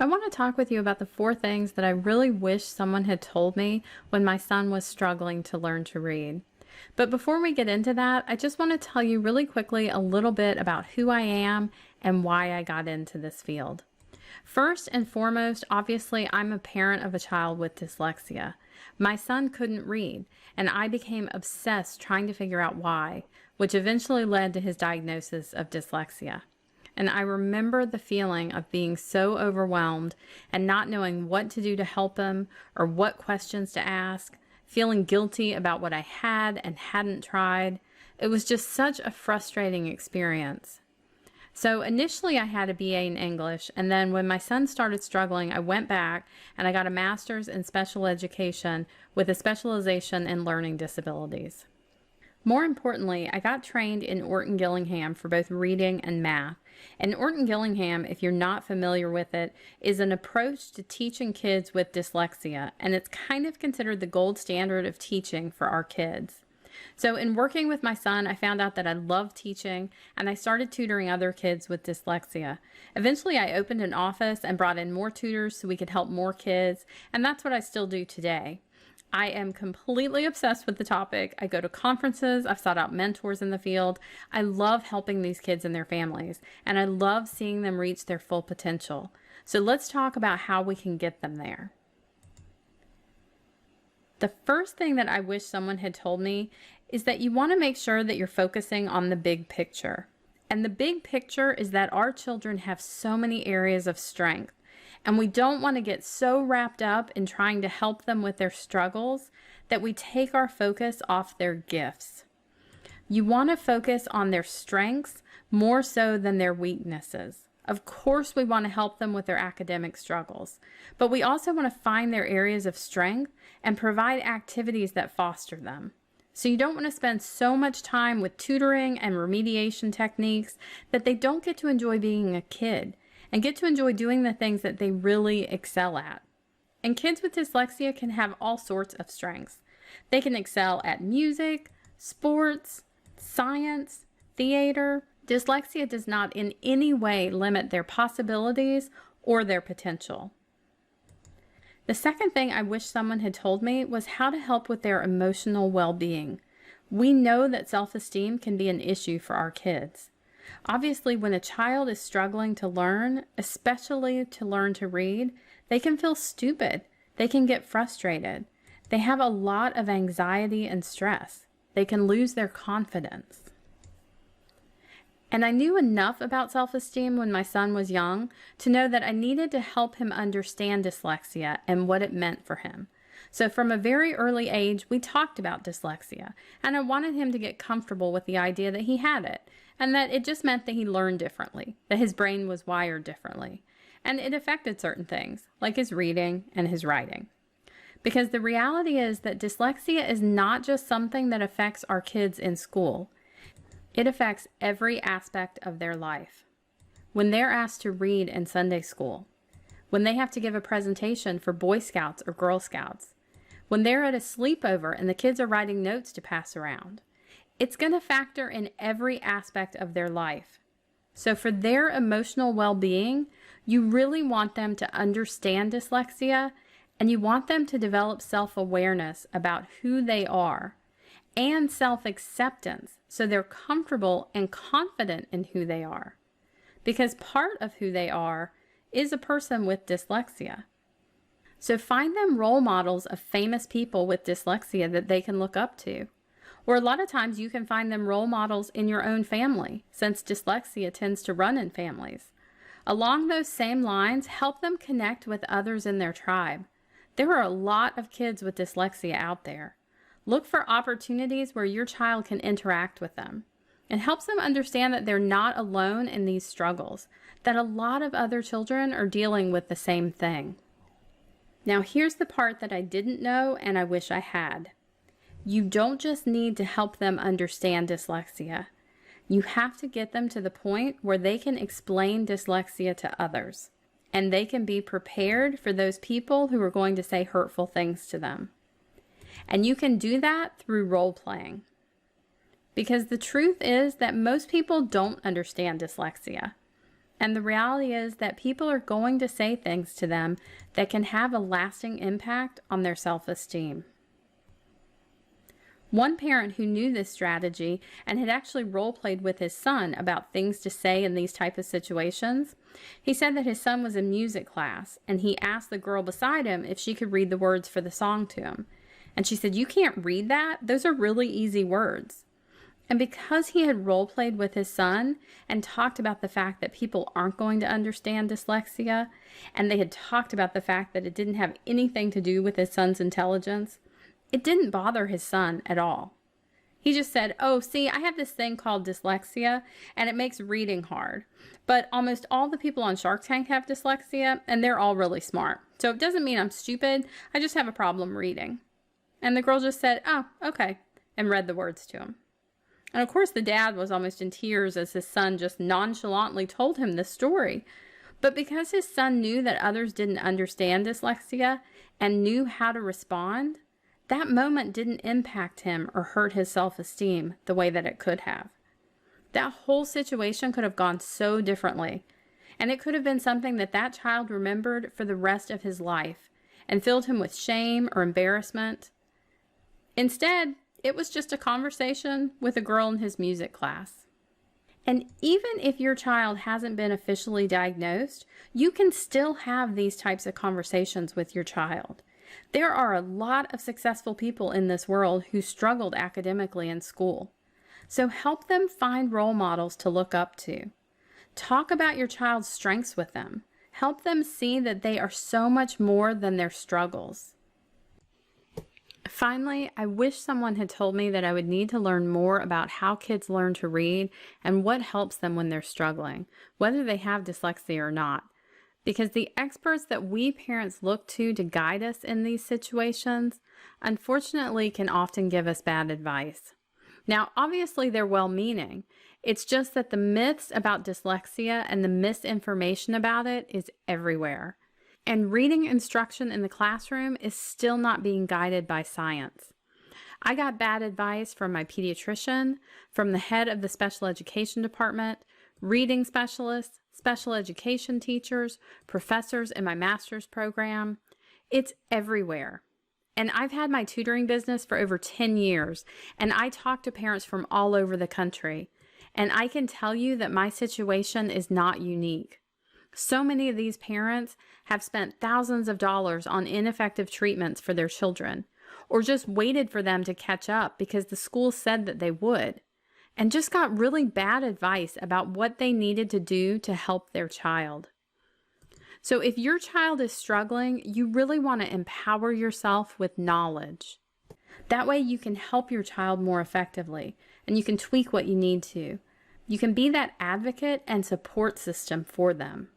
I want to talk with you about the 4 things that I really wish someone had told me when my son was struggling to learn to read. But before we get into that, I just want to tell you really quickly a little bit about who I am and why I got into this field. First and foremost, obviously, I'm a parent of a child with dyslexia. My son couldn't read, and I became obsessed trying to figure out why, which eventually led to his diagnosis of dyslexia. And I remember the feeling of being so overwhelmed and not knowing what to do to help him or what questions to ask, feeling guilty about what I had and hadn't tried. It was just such a frustrating experience. So initially I had a BA in English, and then when my son started struggling, I went back and I got a master's in special education with a specialization in learning disabilities. More importantly, I got trained in Orton-Gillingham for both reading and math. And Orton-Gillingham, if you're not familiar with it, is an approach to teaching kids with dyslexia, and it's kind of considered the gold standard of teaching for our kids. So in working with my son, I found out that I love teaching, and I started tutoring other kids with dyslexia. Eventually, I opened an office and brought in more tutors so we could help more kids, and that's what I still do today. I am completely obsessed with the topic. I go to conferences. I've sought out mentors in the field. I love helping these kids and their families, and I love seeing them reach their full potential. So let's talk about how we can get them there. The first thing that I wish someone had told me is that you want to make sure that you're focusing on the big picture. And the big picture is that our children have so many areas of strength. And we don't want to get so wrapped up in trying to help them with their struggles that we take our focus off their gifts. You want to focus on their strengths more so than their weaknesses. Of course, we want to help them with their academic struggles, but we also want to find their areas of strength and provide activities that foster them. So you don't want to spend so much time with tutoring and remediation techniques that they don't get to enjoy being a kid and get to enjoy doing the things that they really excel at. And kids with dyslexia can have all sorts of strengths. They can excel at music, sports, science, theater. Dyslexia does not in any way limit their possibilities or their potential. The second thing I wish someone had told me was how to help with their emotional well-being. We know that self-esteem can be an issue for our kids. Obviously, when a child is struggling to learn, especially to learn to read, they can feel stupid. They can get frustrated. They have a lot of anxiety and stress. They can lose their confidence. And I knew enough about self-esteem when my son was young to know that I needed to help him understand dyslexia and what it meant for him. So from a very early age, we talked about dyslexia, and I wanted him to get comfortable with the idea that he had it, and that it just meant that he learned differently, that his brain was wired differently, and it affected certain things, like his reading and his writing. Because the reality is that dyslexia is not just something that affects our kids in school. It affects every aspect of their life. When they're asked to read in Sunday school, when they have to give a presentation for Boy Scouts or Girl Scouts, when they're at a sleepover and the kids are writing notes to pass around, it's going to factor in every aspect of their life. So for their emotional well-being, you really want them to understand dyslexia, and you want them to develop self-awareness about who they are and self-acceptance, so they're comfortable and confident in who they are. Because part of who they are is a person with dyslexia. So find them role models of famous people with dyslexia that they can look up to. Or a lot of times you can find them role models in your own family, since dyslexia tends to run in families. Along those same lines, help them connect with others in their tribe. There are a lot of kids with dyslexia out there. Look for opportunities where your child can interact with them. It helps them understand that they're not alone in these struggles, that a lot of other children are dealing with the same thing. Now here's the part that I didn't know and I wish I had. You don't just need to help them understand dyslexia. You have to get them to the point where they can explain dyslexia to others, and they can be prepared for those people who are going to say hurtful things to them. And you can do that through role playing. Because the truth is that most people don't understand dyslexia. And the reality is that people are going to say things to them that can have a lasting impact on their self-esteem. One parent who knew this strategy and had actually role-played with his son about things to say in these type of situations, he said that his son was in music class and he asked the girl beside him if she could read the words for the song to him. And she said, "You can't read that. Those are really easy words." And because he had role-played with his son and talked about the fact that people aren't going to understand dyslexia, and they had talked about the fact that it didn't have anything to do with his son's intelligence, it didn't bother his son at all. He just said, "Oh, see, I have this thing called dyslexia, and it makes reading hard. But almost all the people on Shark Tank have dyslexia, and they're all really smart. So it doesn't mean I'm stupid. I just have a problem reading." And the girl just said, "Oh, okay," and read the words to him. And of course, the dad was almost in tears as his son just nonchalantly told him this story. But because his son knew that others didn't understand dyslexia and knew how to respond, that moment didn't impact him or hurt his self-esteem the way that it could have. That whole situation could have gone so differently, and it could have been something that that child remembered for the rest of his life and filled him with shame or embarrassment. Instead, it was just a conversation with a girl in his music class. And even if your child hasn't been officially diagnosed, you can still have these types of conversations with your child. There are a lot of successful people in this world who struggled academically in school. So help them find role models to look up to. Talk about your child's strengths with them. Help them see that they are so much more than their struggles. Finally, I wish someone had told me that I would need to learn more about how kids learn to read and what helps them when they're struggling, whether they have dyslexia or not. Because the experts that we parents look to guide us in these situations, unfortunately, can often give us bad advice. Now, obviously, they're well-meaning. It's just that the myths about dyslexia and the misinformation about it is everywhere. And reading instruction in the classroom is still not being guided by science. I got bad advice from my pediatrician, from the head of the special education department, reading specialists, special education teachers, professors in my master's program. It's everywhere. And I've had my tutoring business for over 10 years, and I talk to parents from all over the country. And I can tell you that my situation is not unique. So many of these parents have spent thousands of dollars on ineffective treatments for their children, or just waited for them to catch up because the school said that they would, and just got really bad advice about what they needed to do to help their child. So if your child is struggling, you really want to empower yourself with knowledge. That way you can help your child more effectively, and you can tweak what you need to. You can be that advocate and support system for them.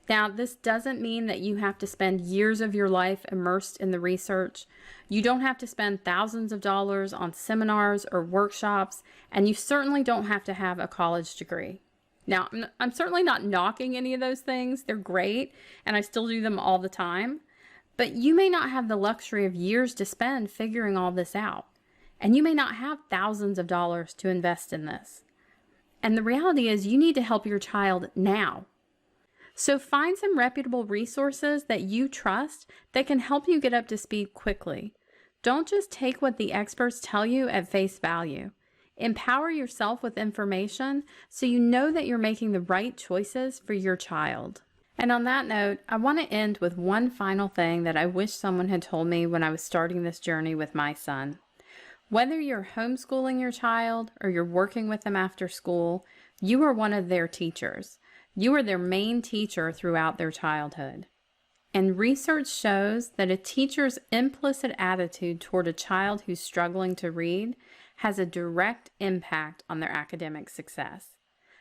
Now, this doesn't mean that you have to spend years of your life immersed in the research. You don't have to spend thousands of dollars on seminars or workshops, and you certainly don't have to have a college degree. Now, I'm certainly not knocking any of those things. They're great, and I still do them all the time. But you may not have the luxury of years to spend figuring all this out, and you may not have thousands of dollars to invest in this. And the reality is you need to help your child now. So find some reputable resources that you trust that can help you get up to speed quickly. Don't just take what the experts tell you at face value. Empower yourself with information so you know that you're making the right choices for your child. And on that note, I want to end with one final thing that I wish someone had told me when I was starting this journey with my son. Whether you're homeschooling your child or you're working with them after school, you are one of their teachers. You are their main teacher throughout their childhood. And research shows that a teacher's implicit attitude toward a child who's struggling to read has a direct impact on their academic success.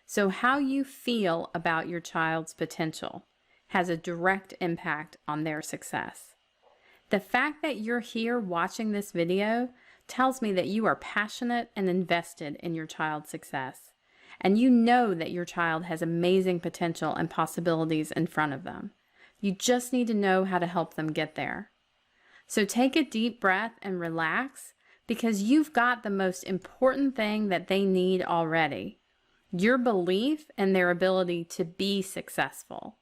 So how you feel about your child's potential has a direct impact on their success. The fact that you're here watching this video tells me that you are passionate and invested in your child's success. And you know that your child has amazing potential and possibilities in front of them. You just need to know how to help them get there. So take a deep breath and relax, because you've got the most important thing that they need already. your belief in their ability to be successful.